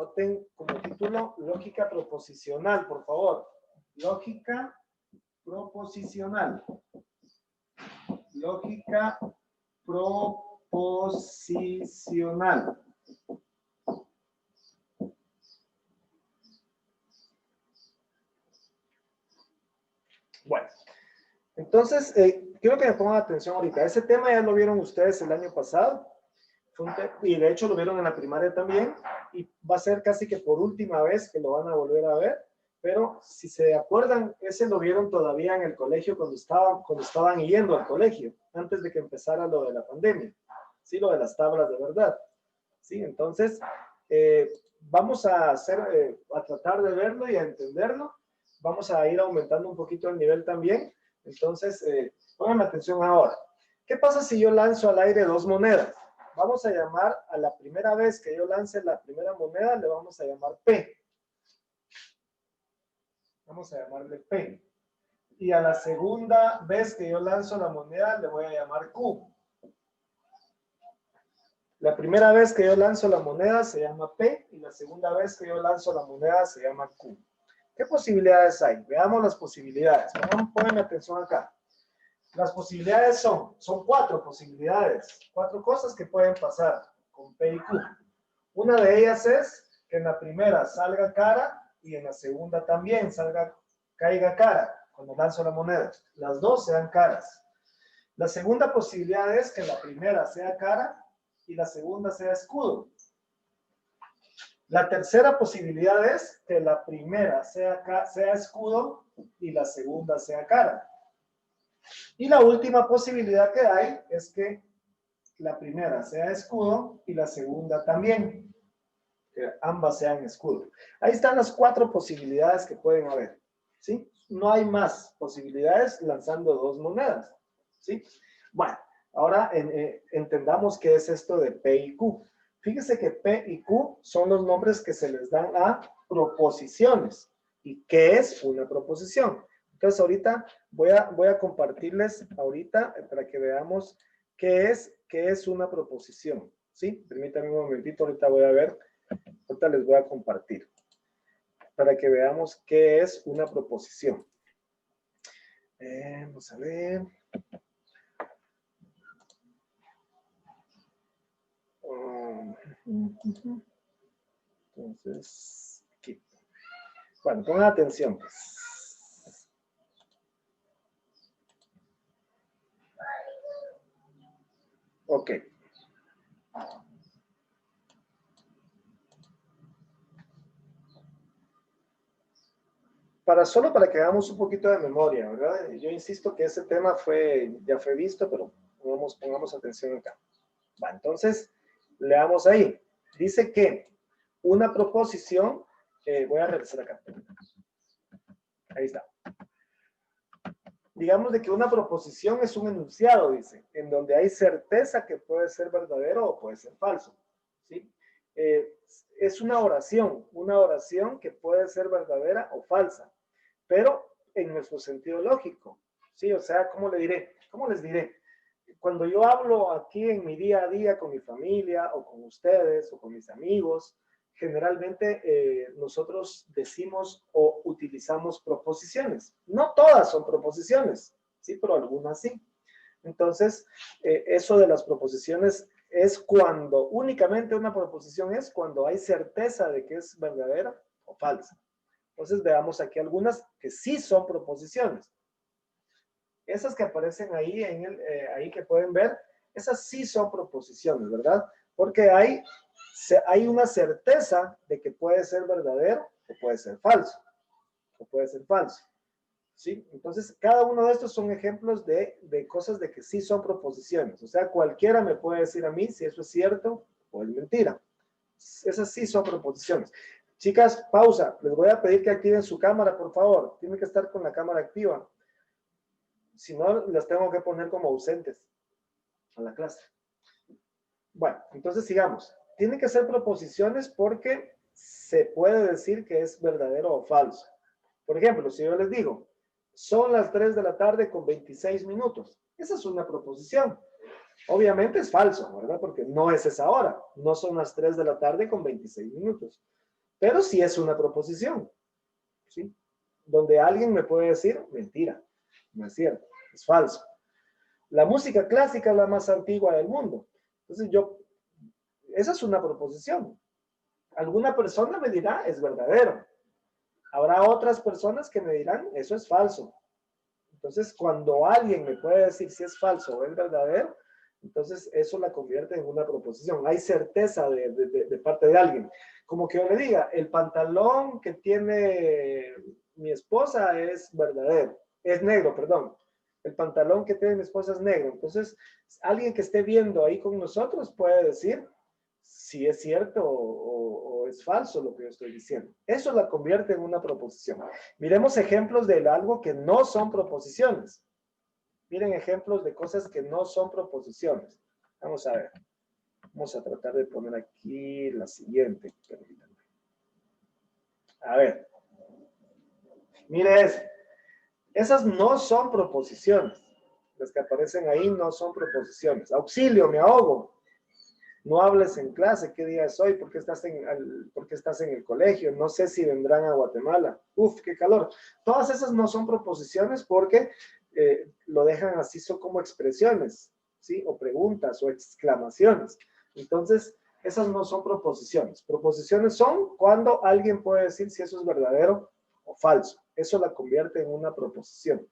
Noten como título lógica proposicional, por favor. Lógica proposicional. Lógica proposicional. Bueno, entonces, quiero que me pongan atención ahorita. Ese tema ya lo vieron ustedes el año pasado. Y de hecho lo vieron en la primaria también. Y va a ser casi que por última vez que lo van a volver a ver. Pero si se acuerdan, ese lo vieron todavía en el colegio cuando estaban yendo al colegio, antes de que empezara lo de la pandemia. Sí, lo de las tablas de verdad. Sí, entonces, vamos a tratar de verlo y a entenderlo. Vamos a ir aumentando un poquito el nivel también. Entonces, pónganme atención ahora. ¿Qué pasa si yo lanzo al aire dos monedas? Vamos a llamar a la primera vez que yo lance la primera moneda, le vamos a llamar P. Vamos a llamarle P. Y a la segunda vez que yo lanzo la moneda, le voy a llamar Q. La primera vez que yo lanzo la moneda se llama P y la segunda vez que yo lanzo la moneda se llama Q. ¿Qué posibilidades hay? Veamos las posibilidades. Pónganme atención acá. Las posibilidades son cuatro posibilidades, cuatro cosas que pueden pasar con P y Q. Una de ellas es que en la primera salga cara y en la segunda también caiga cara cuando lanzo la moneda. Las dos sean caras. La segunda posibilidad es que la primera sea cara y la segunda sea escudo. La tercera posibilidad es que la primera sea escudo y la segunda sea cara. Y la última posibilidad que hay es que la primera sea escudo y la segunda también. Que ambas sean escudo. Ahí están las cuatro posibilidades que pueden haber. ¿Sí? No hay más posibilidades lanzando dos monedas. ¿Sí? Bueno, ahora entendamos qué es esto de P y Q. Fíjese que P y Q son los nombres que se les dan a proposiciones. ¿Y qué es una proposición? Entonces ahorita voy a compartirles ahorita para que veamos qué es una proposición. ¿Sí? Permítanme un momentito, ahorita voy a ver. Ahorita les voy a compartir para que veamos qué es una proposición. Vamos a ver. Entonces, aquí. Bueno, pongan atención. Ok. Solo para que hagamos un poquito de memoria, ¿verdad? Yo insisto que ese tema ya fue visto, pero pongamos atención acá. Va, entonces, leamos ahí. Dice que una proposición, voy a regresar acá. Ahí está. Digamos de que una proposición es un enunciado, dice, en donde hay certeza que puede ser verdadero o puede ser falso. ¿Sí? Es una oración que puede ser verdadera o falsa, pero en nuestro sentido lógico. ¿Sí? O sea, ¿cómo les diré? Cuando yo hablo aquí en mi día a día con mi familia o con ustedes o con mis amigos, generalmente nosotros decimos o utilizamos proposiciones. No todas son proposiciones, sí, pero algunas sí. Entonces, eso de las proposiciones es cuando, únicamente una proposición es cuando hay certeza de que es verdadera o falsa. Entonces, veamos aquí algunas que sí son proposiciones. Esas que aparecen ahí, ahí que pueden ver, esas sí son proposiciones, ¿verdad? Porque hay una certeza de que puede ser verdadero o puede ser falso. O puede ser falso. ¿Sí? Entonces, cada uno de estos son ejemplos de cosas de que sí son proposiciones. O sea, cualquiera me puede decir a mí si eso es cierto o es mentira. Esas sí son proposiciones. Chicas, pausa. Les voy a pedir que activen su cámara, por favor. Tienen que estar con la cámara activa. Si no, las tengo que poner como ausentes a la clase. Bueno, entonces sigamos. Tienen que ser proposiciones porque se puede decir que es verdadero o falso. Por ejemplo, si yo les digo, son las 3 de la tarde con 26 minutos. Esa es una proposición. Obviamente es falso, ¿verdad? Porque no es esa hora. No son las 3 de la tarde con 26 minutos. pero sí es una proposición, ¿sí? Donde alguien me puede decir, mentira, no es cierto, es falso. La música clásica es la más antigua del mundo. Entonces esa es una proposición. Alguna persona me dirá, es verdadero. Habrá otras personas que me dirán, eso es falso. Entonces, cuando alguien me puede decir si es falso o es verdadero, entonces eso la convierte en una proposición. Hay certeza de parte de alguien. Como que yo le diga, el pantalón que tiene mi esposa es verdadero, es negro, perdón. El pantalón que tiene mi esposa es negro. Entonces, alguien que esté viendo ahí con nosotros puede decir si es cierto o es falso lo que yo estoy diciendo. Eso la convierte en una proposición. Miremos ejemplos de algo que no son proposiciones. Miren ejemplos de cosas que no son proposiciones. Vamos a ver. Vamos a tratar de poner aquí la siguiente. Permítanme. A ver. Mire eso. Esas no son proposiciones. Las que aparecen ahí no son proposiciones. Auxilio, me ahogo. No hables en clase, ¿qué día es hoy? ¿Por qué estás en el colegio? No sé si vendrán a Guatemala. Uf, qué calor. Todas esas no son proposiciones porque lo dejan así, son como expresiones, ¿sí? O preguntas o exclamaciones. Entonces, esas no son proposiciones. Proposiciones son cuando alguien puede decir si eso es verdadero o falso. Eso la convierte en una proposición.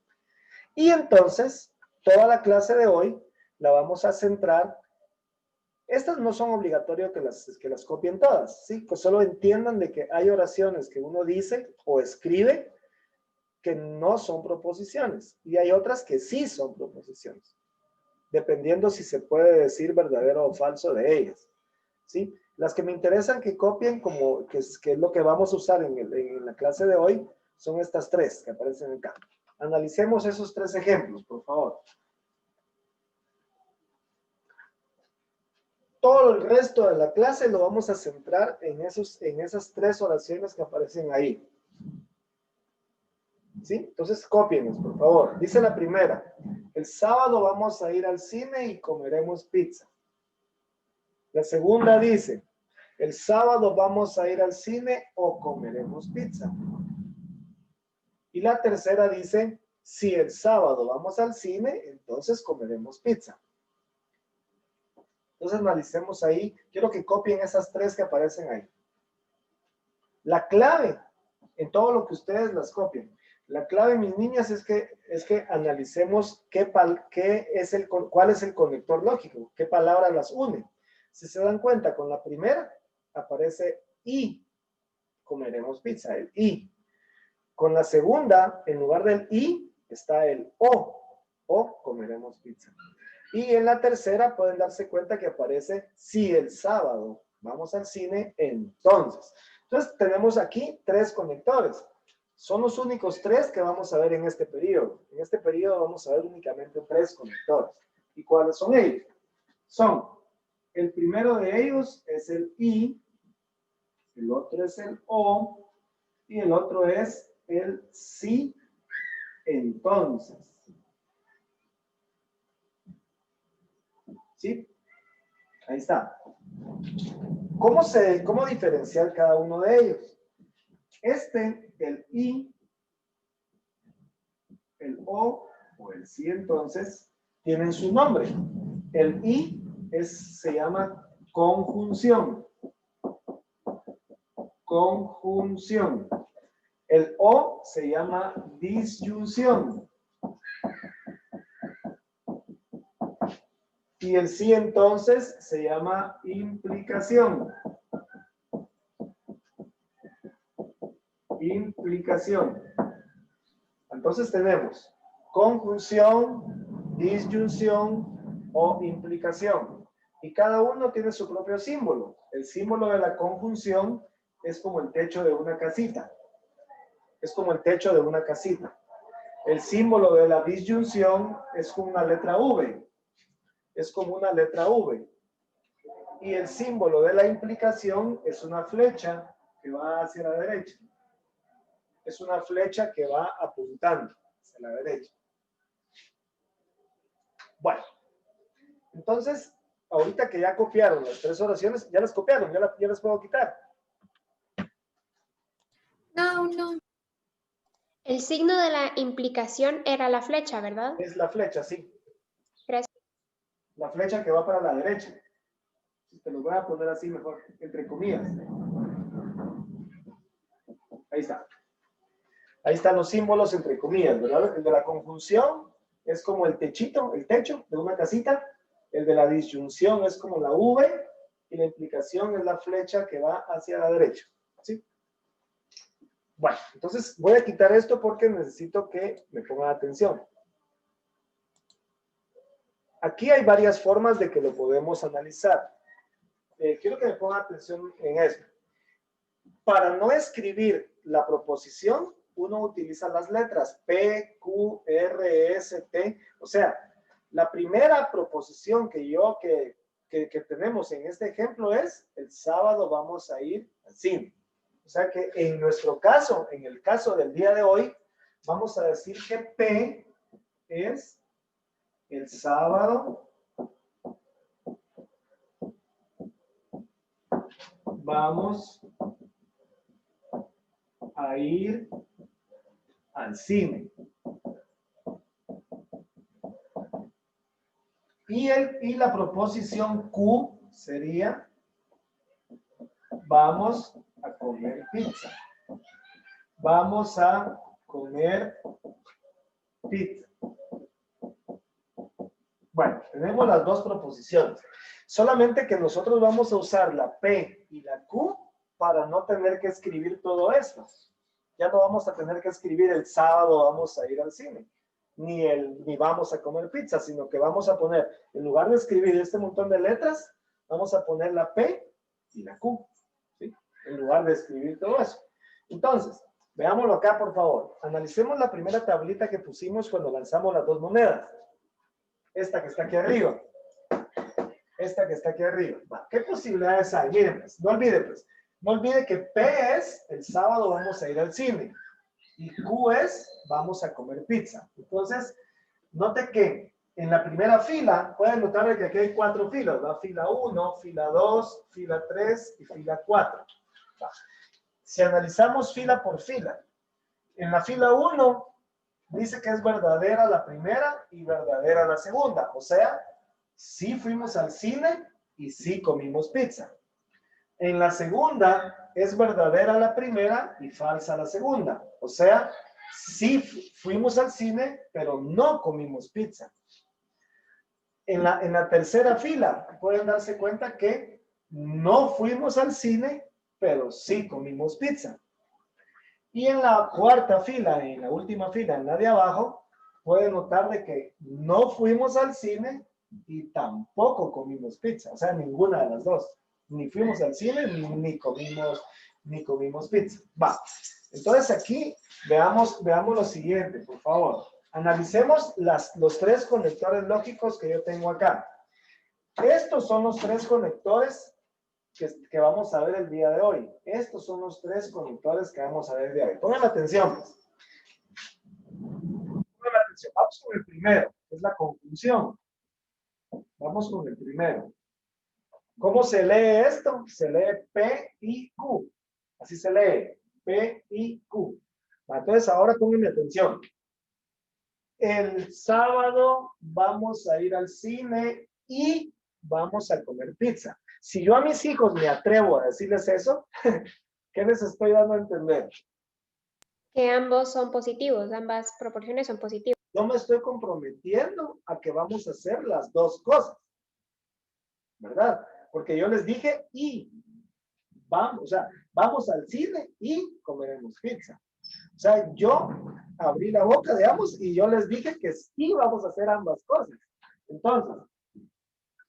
Y entonces, toda la clase de hoy la vamos a centrar. Estas no son obligatorias que las copien todas, ¿sí? Que solo entiendan de que hay oraciones que uno dice o escribe que no son proposiciones y hay otras que sí son proposiciones, dependiendo si se puede decir verdadero o falso de ellas, ¿sí? Las que me interesan que copien, como que es lo que vamos a usar en la clase de hoy, son estas tres que aparecen acá. Analicemos esos tres ejemplos, por favor. Todo el resto de la clase lo vamos a centrar en esas tres oraciones que aparecen ahí. ¿Sí? Entonces, cópienlos, por favor. Dice la primera, el sábado vamos a ir al cine y comeremos pizza. La segunda dice, el sábado vamos a ir al cine o comeremos pizza. Y la tercera dice, si el sábado vamos al cine, entonces comeremos pizza. Entonces analicemos ahí. Quiero que copien esas tres que aparecen ahí. La clave en todo lo que ustedes las copien. La clave, mis niñas, es que analicemos cuál es el conector lógico, qué palabras las une. Si se dan cuenta, con la primera aparece I, comeremos pizza, el I. Con la segunda, en lugar del I, está el O comeremos pizza. Y en la tercera pueden darse cuenta que aparece si el sábado vamos al cine, entonces. Entonces tenemos aquí tres conectores. Son los únicos tres que vamos a ver en este periodo. En este periodo vamos a ver únicamente tres conectores. ¿Y cuáles son ellos? El primero de ellos es el I, el otro es el O y el otro es el sí, entonces. ¿Sí? Ahí está. ¿Cómo diferenciar cada uno de ellos? El I, el O el sí, entonces, tienen su nombre. El I se llama conjunción. Conjunción. El O se llama disyunción. Y el sí, entonces, se llama implicación. Implicación. Entonces tenemos conjunción, disyunción o implicación. Y cada uno tiene su propio símbolo. El símbolo de la conjunción es como el techo de una casita. Es como el techo de una casita. El símbolo de la disyunción es como una letra V. Es como una letra V. Y el símbolo de la implicación es una flecha que va hacia la derecha. Es una flecha que va apuntando hacia la derecha. Bueno, entonces, ahorita que ya copiaron las tres oraciones, ya las copiaron, ya las puedo quitar. El signo de la implicación era la flecha, ¿verdad? Es la flecha, sí. Gracias. La flecha que va para la derecha. Te lo voy a poner así mejor, entre comillas. Ahí está. Ahí están los símbolos entre comillas, ¿verdad? El de la conjunción es como el techito, el techo de una casita. El de la disyunción es como la V. Y la implicación es la flecha que va hacia la derecha. ¿Sí? Bueno, entonces voy a quitar esto porque necesito que me pongan atención. Aquí hay varias formas de que lo podemos analizar. Quiero que me pongan atención en esto. Para no escribir la proposición, uno utiliza las letras P, Q, R, S, T. O sea, la primera proposición que tenemos en este ejemplo es: el sábado vamos a ir al cine. O sea que en nuestro caso, en el caso del día de hoy, vamos a decir que P es el sábado vamos a ir al cine. Y la proposición Q sería: vamos a comer pizza. Vamos a comer pizza. Bueno, tenemos las dos proposiciones. Solamente que nosotros vamos a usar la P y la Q para no tener que escribir todo esto. Ya no vamos a tener que escribir el sábado vamos a ir al cine, ni vamos a comer pizza, sino que vamos a poner, en lugar de escribir este montón de letras, vamos a poner la P y la Q, ¿sí? En lugar de escribir todo eso. Entonces, veámoslo acá, por favor. Analicemos la primera tablita que pusimos cuando lanzamos las dos monedas. Esta que está aquí arriba. Esta que está aquí arriba. ¿Qué posibilidades hay? Miren, pues, no olviden, pues. No olvide que P es el sábado vamos a ir al cine. Y Q es vamos a comer pizza. Entonces, note que en la primera fila, pueden notar que aquí hay 4 filas, ¿va? Fila 1, fila 2, fila 3 y fila 4. Si analizamos fila por fila, en la fila 1 dice que es verdadera la primera y verdadera la segunda. O sea, sí fuimos al cine y sí comimos pizza. En la segunda es verdadera la primera y falsa la segunda. O sea, sí fuimos al cine, pero no comimos pizza. En la tercera fila pueden darse cuenta que no fuimos al cine, pero sí comimos pizza. Y en la cuarta fila, en la última fila, en la de abajo, pueden notar de que no fuimos al cine y tampoco comimos pizza. O sea, ninguna de las dos. Ni fuimos al cine ni comimos pizza. Va. Entonces aquí veamos lo siguiente, por favor. Analicemos los 3 conectores lógicos que yo tengo acá. Estos son los 3 conectores que vamos a ver el día de hoy. Estos son los 3 conectores que vamos a ver el día de hoy. Pongan atención. Pongan atención. Vamos con el primero, que es la conjunción. Vamos con el primero. ¿Cómo se lee esto? Se lee P y Q. Así se lee. P y Q. Entonces ahora pónganme atención. El sábado vamos a ir al cine y vamos a comer pizza. Si yo a mis hijos me atrevo a decirles eso, ¿qué les estoy dando a entender? Que ambos son positivos, ambas proporciones son positivas. Yo me estoy comprometiendo a que vamos a hacer las dos cosas, ¿verdad? Porque yo les dije y vamos, o sea, vamos al cine y comeremos pizza. O sea, yo abrí la boca de ambos y yo les dije que sí vamos a hacer ambas cosas. Entonces,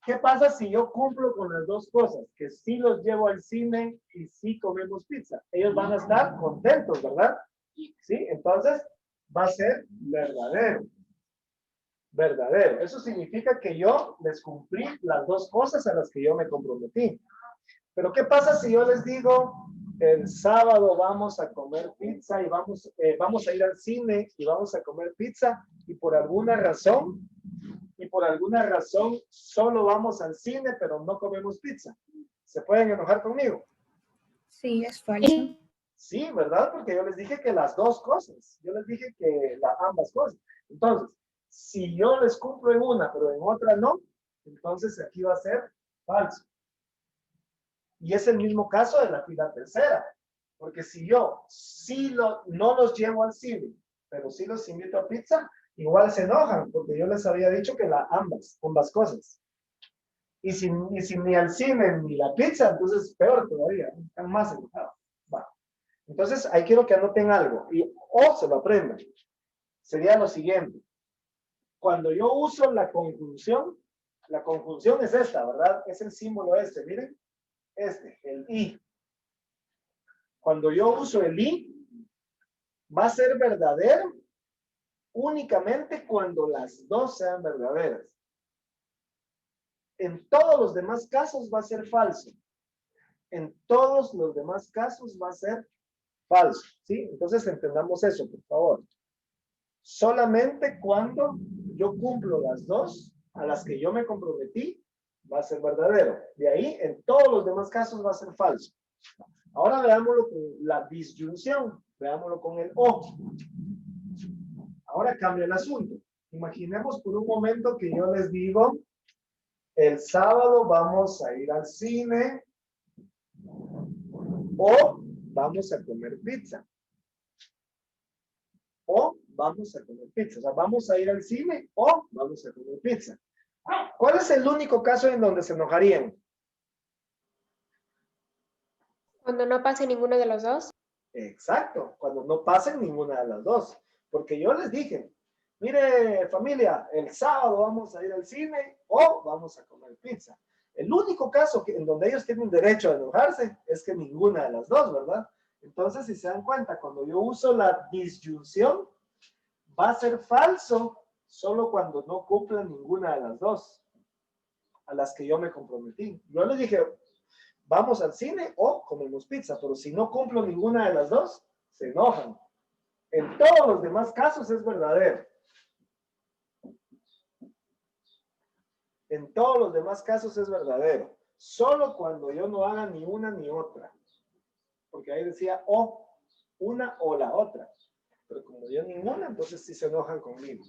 ¿qué pasa si yo cumplo con las dos cosas? Que sí los llevo al cine y sí comemos pizza. Ellos van a estar contentos, ¿verdad? Sí, entonces va a ser verdadero. Verdadero. Eso significa que yo les cumplí las dos cosas a las que yo me comprometí. Pero ¿qué pasa si yo les digo, el sábado vamos a comer pizza y vamos a ir al cine y vamos a comer pizza y por alguna razón solo vamos al cine pero no comemos pizza? ¿Se pueden enojar conmigo? Sí, es falso. Sí, ¿verdad? Porque yo les dije que las dos cosas. Yo les dije que ambas cosas. Entonces, si yo les cumplo en una, pero en otra no, entonces aquí va a ser falso. Y es el mismo caso de la fila tercera. Porque si yo no los llevo al cine, pero sí los invito a pizza, igual se enojan, porque yo les había dicho que ambas cosas. Y si ni al cine ni la pizza, entonces peor todavía, están más enojados. Va. Entonces, ahí quiero que anoten algo, o se lo aprendan. Sería lo siguiente. Cuando yo uso la conjunción es esta, ¿verdad? Es el símbolo este, miren, el I. Cuando yo uso el I, va a ser verdadero únicamente cuando las dos sean verdaderas. En todos los demás casos va a ser falso. En todos los demás casos va a ser falso, ¿sí? Entonces entendamos eso, por favor. Solamente cuando yo cumplo las dos a las que yo me comprometí, va a ser verdadero. De ahí, en todos los demás casos va a ser falso. Ahora veámoslo con la disyunción. Veámoslo con el O. Ahora cambia el asunto. Imaginemos por un momento que yo les digo, el sábado vamos a ir al cine o vamos a comer pizza. O vamos a comer pizza. O sea, vamos a ir al cine o vamos a comer pizza. ¿Cuál es el único caso en donde se enojarían? Cuando no pase ninguno de los dos. Exacto, cuando no pasen ninguna de las dos. Porque yo les dije, mire familia, el sábado vamos a ir al cine o vamos a comer pizza. El único caso en donde ellos tienen derecho a enojarse es que ninguna de las dos, ¿verdad? Entonces, si se dan cuenta, cuando yo uso la disyunción, va a ser falso solo cuando no cumplan ninguna de las dos a las que yo me comprometí. Yo les dije, vamos al cine o comemos pizza, pero si no cumplo ninguna de las dos, se enojan. En todos los demás casos es verdadero. En todos los demás casos es verdadero. Solo cuando yo no haga ni una ni otra. Porque ahí decía o una o la otra. Pero como yo ninguna, entonces sí se enojan conmigo.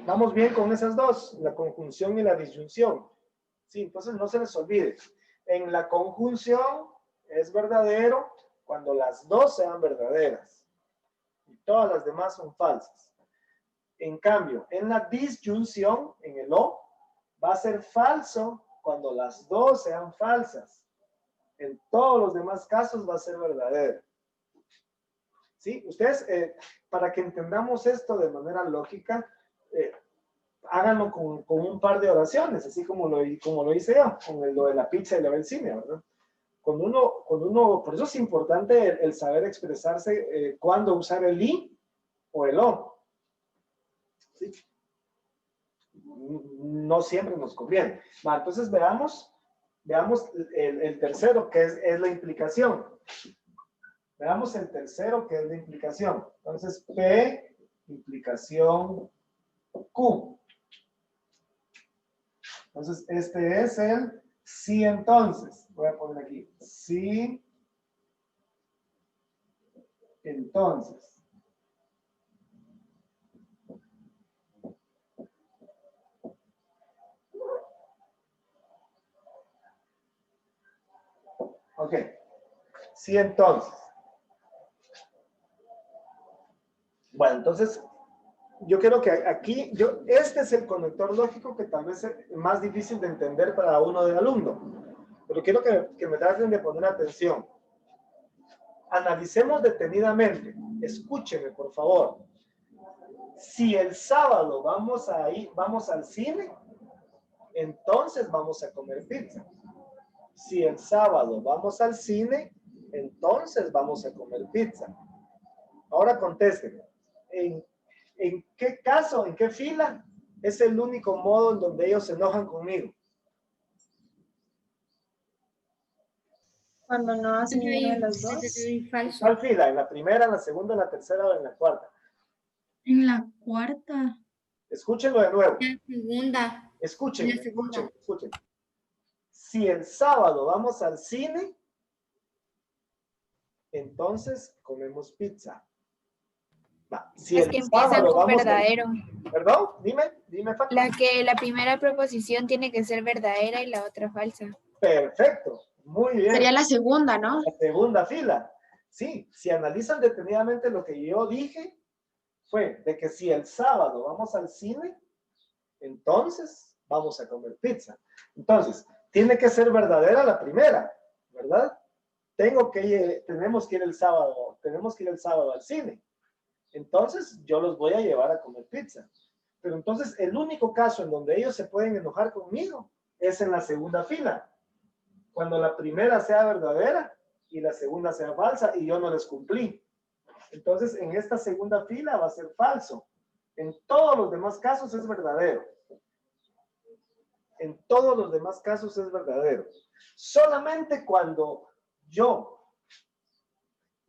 Vamos bien con esas dos, la conjunción y la disyunción. Sí, entonces no se les olvide. En la conjunción es verdadero cuando las dos sean verdaderas. Y todas las demás son falsas. En cambio, en la disyunción, en el O, va a ser falso cuando las dos sean falsas. En todos los demás casos va a ser verdadero. ¿Sí? Ustedes, para que entendamos esto de manera lógica, háganlo con un par de oraciones, así como lo hice yo, con lo de la pizza y lo del cine, ¿verdad? Cuando uno, por eso es importante el saber expresarse cuándo usar el I o el O. ¿Sí? No siempre nos conviene. Va, entonces veamos el tercero, que es la implicación. Veamos el tercero, que es la implicación. Entonces, P, implicación Q. Entonces, este es el sí entonces. Voy a poner aquí, sí entonces. Ok, sí entonces. Bueno, entonces, yo creo que aquí, este es el conector lógico que tal vez es más difícil de entender para uno de alumno. Pero quiero que me traten de poner atención. Analicemos detenidamente. Escúcheme, por favor. Si el sábado vamos al cine, entonces vamos a comer pizza. Si el sábado vamos al cine, entonces vamos a comer pizza. Ahora contéstenme. ¿En qué caso, en qué fila es el único modo en donde ellos se enojan conmigo? Cuando no hacen ninguno de los dos. ¿Cuál fila? ¿En la primera, en la segunda, en la tercera o en la cuarta? En la cuarta. Escúchenlo de nuevo. En la segunda. Escuchen. Si el sábado vamos al cine, entonces comemos pizza. Va. Si Las el que empiezan sábado con vamos verdadero. Perdón, dime, Fátima. La primera proposición tiene que ser verdadera y la otra falsa. Perfecto, muy bien. Sería la segunda, ¿no? La segunda fila. Sí, si analizan detenidamente lo que yo dije, fue de que si el sábado vamos al cine, entonces vamos a comer pizza. Entonces, tiene que ser verdadera la primera, ¿verdad? Tenemos que ir el sábado al cine. Entonces, yo los voy a llevar a comer pizza. Pero entonces, el único caso en donde ellos se pueden enojar conmigo es en la segunda fila. Cuando la primera sea verdadera y la segunda sea falsa y yo no les cumplí. Entonces, en esta segunda fila va a ser falso. En todos los demás casos es verdadero. En todos los demás casos es verdadero. Solamente cuando yo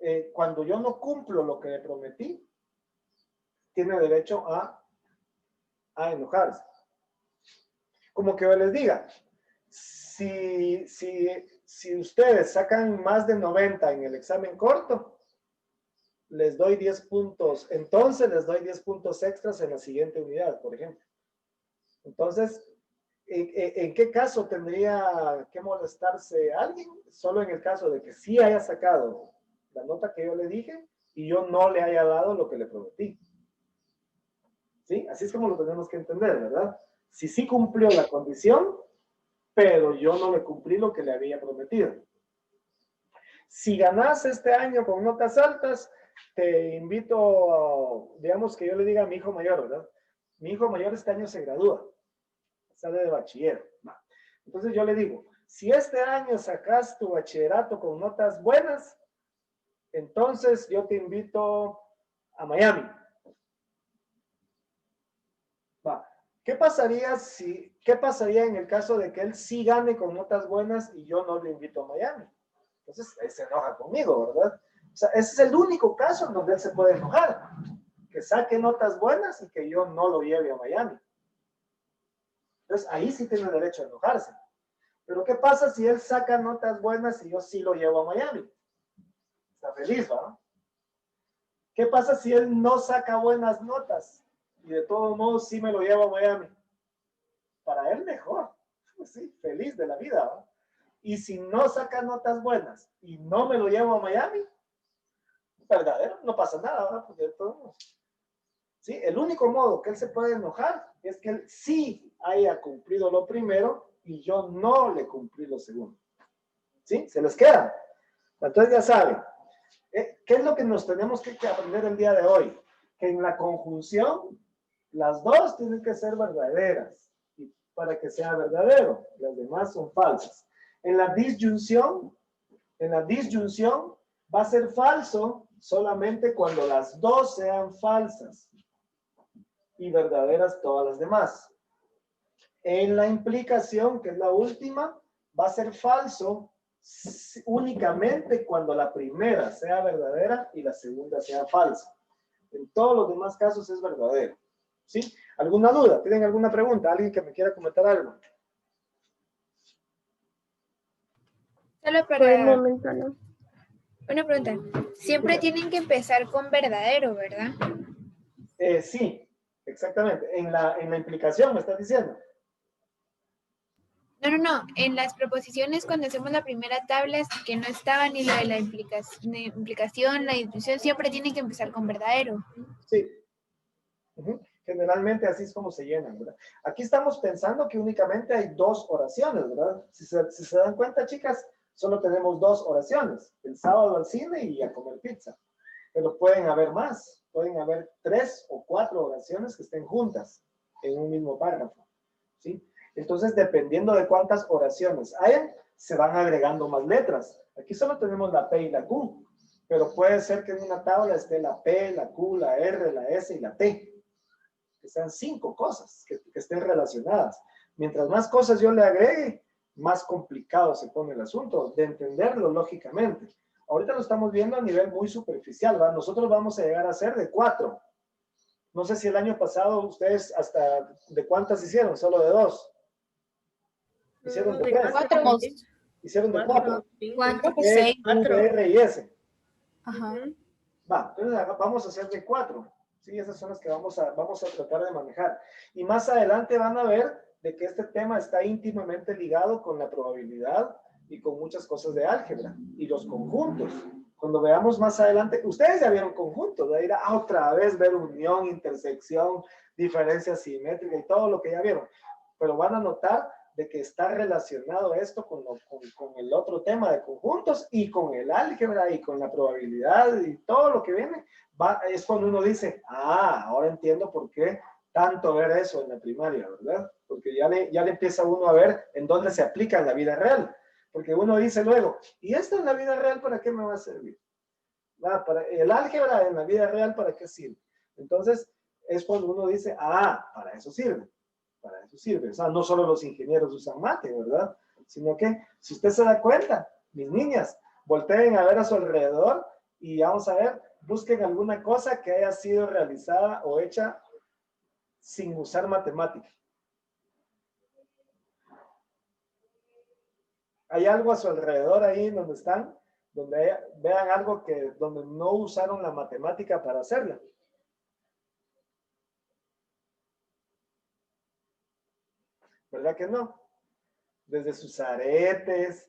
no cumplo lo que le prometí, tiene derecho a enojarse. Como que yo les diga, si ustedes sacan más de 90 en el examen corto, les doy 10 puntos, entonces les doy 10 puntos extras en la siguiente unidad, por ejemplo. Entonces, ¿en qué caso tendría que molestarse alguien? Solo en el caso de que sí haya sacado la nota que yo le dije y yo no le haya dado lo que le prometí. ¿Sí? Así es como lo tenemos que entender, ¿verdad? Si sí cumplió la condición, pero yo no le cumplí lo que le había prometido. Si ganas este año con notas altas, te invito, digamos que yo le diga a mi hijo mayor, ¿verdad? Mi hijo mayor este año se gradúa, sale de bachiller. Entonces yo le digo, si este año sacas tu bachillerato con notas buenas, entonces yo te invito a Miami. Va. ¿Qué pasaría en el caso de que él sí gane con notas buenas y yo no le invito a Miami? Entonces él se enoja conmigo, ¿verdad? O sea, ese es el único caso en donde él se puede enojar. Que saque notas buenas y que yo no lo lleve a Miami. Entonces ahí sí tiene derecho a enojarse. Pero ¿qué pasa si él saca notas buenas y yo sí lo llevo a Miami? Está feliz, ¿no? ¿Qué pasa si él no saca buenas notas y de todos modos sí me lo llevo a Miami? Para él mejor. Sí, feliz de la vida, ¿no? Y si no saca notas buenas y no me lo llevo a Miami, verdadero, no pasa nada, ¿no? Porque ¿sí? El único modo que él se puede enojar es que él sí haya cumplido lo primero y yo no le cumplí lo segundo. ¿Sí? ¿Se les queda? Entonces ya saben, ¿qué es lo que nos tenemos que aprender el día de hoy? Que en la conjunción, las dos tienen que ser verdaderas. Y para que sea verdadero, las demás son falsas. En la disyunción va a ser falso solamente cuando las dos sean falsas y verdaderas todas las demás. En la implicación, que es la última, va a ser falso únicamente cuando la primera sea verdadera y la segunda sea falsa. En todos los demás casos es verdadero. ¿Sí? ¿Alguna duda? ¿Tienen alguna pregunta? ¿Alguien que me quiera comentar algo? Solo Por el para momento no. una pregunta. Siempre tienen que empezar con verdadero, ¿verdad? Sí, exactamente. En la implicación, ¿me estás diciendo? No. En las proposiciones, cuando hacemos la primera tabla, que no estaba ni la de la implicación, la disyunción, siempre tienen que empezar con verdadero. Sí. Generalmente así es como se llenan, ¿verdad? Aquí estamos pensando que únicamente hay dos oraciones, ¿verdad? Si se dan cuenta, chicas, solo tenemos dos oraciones. El sábado al cine y a comer pizza. Pero pueden haber más. Pueden haber 3 o 4 oraciones que estén juntas en un mismo párrafo. ¿Sí? Entonces, dependiendo de cuántas oraciones hayan, se van agregando más letras. Aquí solo tenemos la P y la Q. Pero puede ser que en una tabla esté la P, la Q, la R, la S y la T. Que sean 5 cosas que estén relacionadas. Mientras más cosas yo le agregue, más complicado se pone el asunto de entenderlo lógicamente. Ahorita lo estamos viendo a nivel muy superficial, ¿verdad? Nosotros vamos a llegar a ser de 4. No sé si el año pasado ustedes hasta de cuántas hicieron, solo de 2. Hicieron de 3. Cuatro. Hicieron de 4. 4, E, 6. Q, R y S. Ajá. Va, entonces vamos a hacer de 4. Sí, esas son las que vamos a tratar de manejar. Y más adelante van a ver de que este tema está íntimamente ligado con la probabilidad y con muchas cosas de álgebra y los conjuntos. Cuando veamos más adelante, ustedes ya vieron conjuntos, de ir a otra vez ver unión, intersección, diferencia simétrica y todo lo que ya vieron. Pero van a notar de que está relacionado esto con el otro tema de conjuntos y con el álgebra y con la probabilidad y todo lo que viene. Es cuando uno dice, ahora entiendo por qué tanto ver eso en la primaria, ¿verdad? Porque ya le empieza uno a ver en dónde se aplica en la vida real. Porque uno dice luego, ¿y esto en la vida real para qué me va a servir? Para el álgebra en la vida real, ¿para qué sirve? Entonces, es cuando uno dice, para eso sirve. Para eso sirve. O sea, no solo los ingenieros usan mate, ¿verdad? Sino que, si usted se da cuenta, mis niñas, volteen a ver a su alrededor y vamos a ver, busquen alguna cosa que haya sido realizada o hecha sin usar matemática. ¿Hay algo a su alrededor ahí donde están? Donde vean algo donde no usaron la matemática para hacerla. ¿Verdad que no? Desde sus aretes,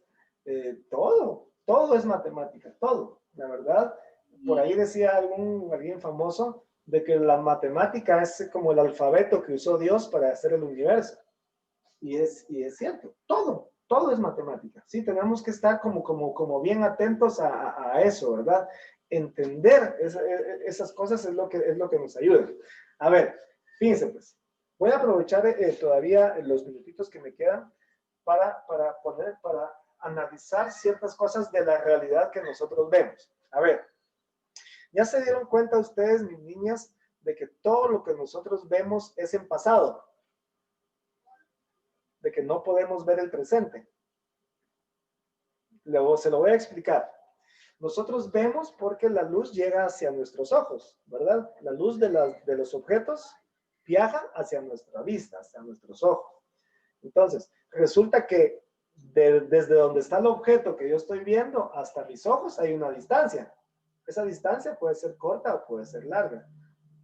todo es matemática, todo, la verdad. Por ahí decía alguien famoso de que la matemática es como el alfabeto que usó Dios para hacer el universo. Y es cierto, todo es matemática. Sí, tenemos que estar como bien atentos a eso, ¿verdad? Entender esas cosas es lo que nos ayuda. A ver, fíjense pues, voy a aprovechar todavía los minutitos que me quedan para analizar ciertas cosas de la realidad que nosotros vemos. A ver, ¿ya se dieron cuenta ustedes, mis niñas, de que todo lo que nosotros vemos es en pasado? De que no podemos ver el presente. Luego se lo voy a explicar. Nosotros vemos porque la luz llega hacia nuestros ojos, ¿verdad? La luz de los objetos viaja hacia nuestra vista, hacia nuestros ojos. Entonces, resulta que desde donde está el objeto que yo estoy viendo hasta mis ojos hay una distancia. Esa distancia puede ser corta o puede ser larga.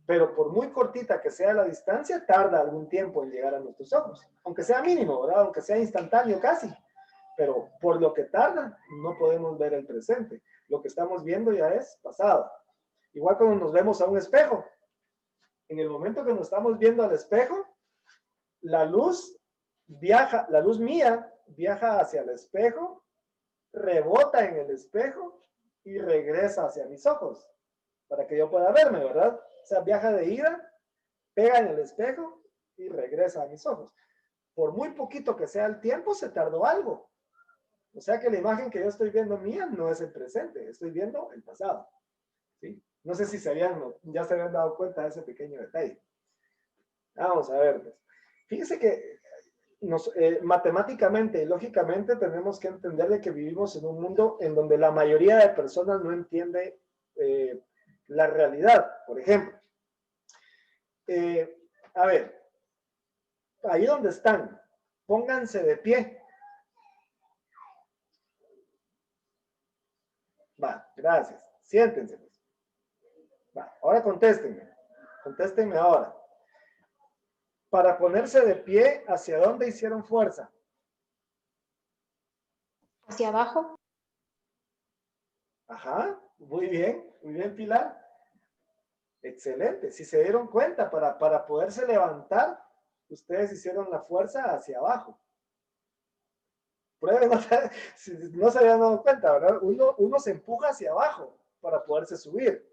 Pero por muy cortita que sea la distancia, tarda algún tiempo en llegar a nuestros ojos. Aunque sea mínimo, ¿verdad? Aunque sea instantáneo casi. Pero por lo que tarda, no podemos ver el presente. Lo que estamos viendo ya es pasado. Igual cuando nos vemos a un espejo. En el momento que nos estamos viendo al espejo, la luz mía viaja hacia el espejo, rebota en el espejo y regresa hacia mis ojos para que yo pueda verme, ¿verdad? O sea, viaja de ida, pega en el espejo y regresa a mis ojos. Por muy poquito que sea el tiempo, se tardó algo. O sea que la imagen que yo estoy viendo mía no es el presente, estoy viendo el pasado. ¿Sí? No sé si ya se habían dado cuenta de ese pequeño detalle. Vamos a ver. Pues. Fíjense que matemáticamente y lógicamente tenemos que entender de que vivimos en un mundo en donde la mayoría de personas no entiende la realidad, por ejemplo. A ver, ahí donde están, pónganse de pie. Va, gracias. Siéntense. Va, ahora contéstenme. Contéstenme ahora. Para ponerse de pie, ¿hacia dónde hicieron fuerza? Hacia abajo. Ajá, muy bien, Pilar. Excelente. Si se dieron cuenta, para poderse levantar, ustedes hicieron la fuerza hacia abajo. Prueben, si no se habían dado cuenta, ¿verdad? Uno se empuja hacia abajo para poderse subir.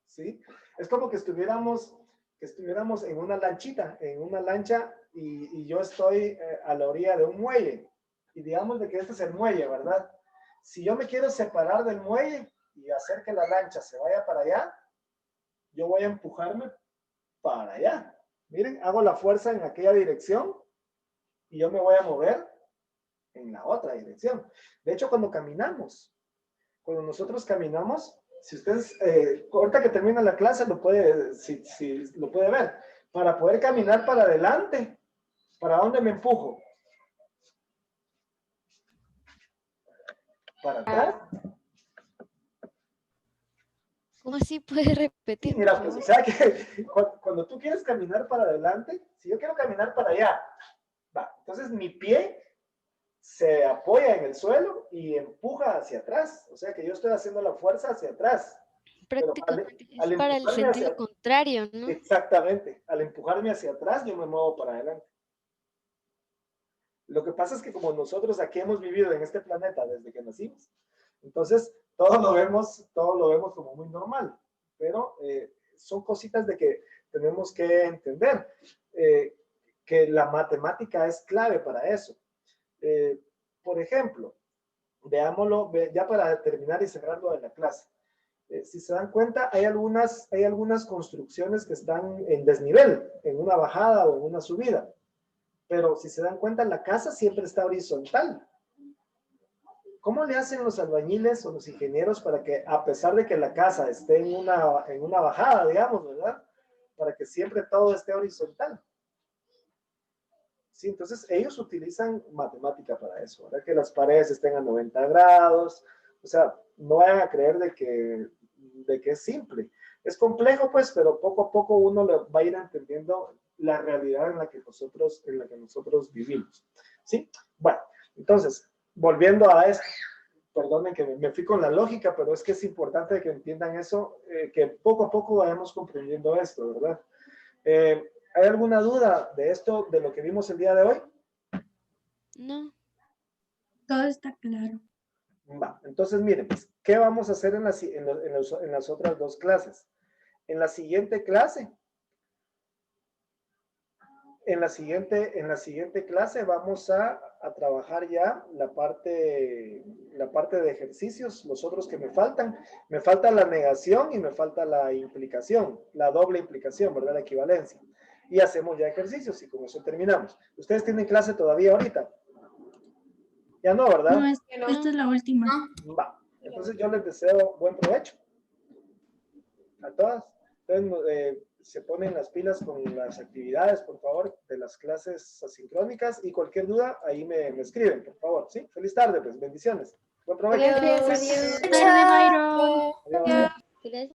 ¿Sí? Es como que estuviéramos en una lanchita, en una lancha, y yo estoy a la orilla de un muelle. Y digamos de que este es el muelle, ¿verdad? Si yo me quiero separar del muelle y hacer que la lancha se vaya para allá, yo voy a empujarme para allá. Miren, hago la fuerza en aquella dirección y yo me voy a mover en la otra dirección. De hecho, cuando nosotros caminamos, si ustedes, ahorita que termina la clase, lo puede ver. Para poder caminar para adelante, ¿para dónde me empujo? ¿Para atrás? ¿Cómo así puede repetir? por Mira, pues, o favor? sea que cuando tú quieres caminar para adelante, si yo quiero caminar para allá, va, entonces mi pie se apoya en el suelo y empuja hacia atrás. O sea que yo estoy haciendo la fuerza hacia atrás. Pero Prácticamente es al para el empujarme sentido hacia, contrario, ¿no? exactamente, al empujarme hacia atrás, yo me muevo para adelante. Lo que pasa es que como nosotros aquí hemos vivido en este planeta desde que nacimos, entonces todo lo vemos como muy normal, pero son cositas de que tenemos que entender que la matemática es clave para eso. Eh, por ejemplo, veámoslo ya para terminar y cerrar lo de la clase. Si se dan cuenta, hay algunas construcciones que están en desnivel, en una bajada o en una subida. Pero si se dan cuenta, la casa siempre está horizontal. ¿Cómo le hacen los albañiles o los ingenieros para que, a pesar de que la casa esté en una bajada, digamos, ¿verdad? Para que siempre todo esté horizontal. Sí, entonces ellos utilizan matemática para eso, ¿verdad? Que las paredes estén a 90 grados. O sea, no vayan a creer de que es simple. Es complejo, pues, pero poco a poco uno va a ir entendiendo la realidad en la que nosotros vivimos. ¿Sí? Bueno, entonces, volviendo a esto, perdonen que me fui con la lógica, pero es que es importante que entiendan eso, que poco a poco vayamos comprendiendo esto, ¿verdad? ¿Hay alguna duda de esto, de lo que vimos el día de hoy? No. Todo está claro. Va, entonces miren, pues, ¿qué vamos a hacer en las otras dos clases? En la siguiente clase, en la siguiente clase vamos a trabajar ya la parte de ejercicios, los otros que me faltan. Me falta la negación y me falta la implicación, la doble implicación, ¿verdad? La equivalencia. Y hacemos ya ejercicios y con eso terminamos. ¿Ustedes tienen clase todavía ahorita? Ya no, ¿verdad? No, esta es la última. Va. Entonces yo les deseo buen provecho a todas. Entonces, se ponen las pilas con las actividades, por favor, de las clases asincrónicas y cualquier duda, ahí me escriben, por favor. ¿Sí? Feliz tarde, pues. Bendiciones. Buen provecho. Gracias, Adiós. adiós. Buenas tardes, Byron. Adiós. Gracias.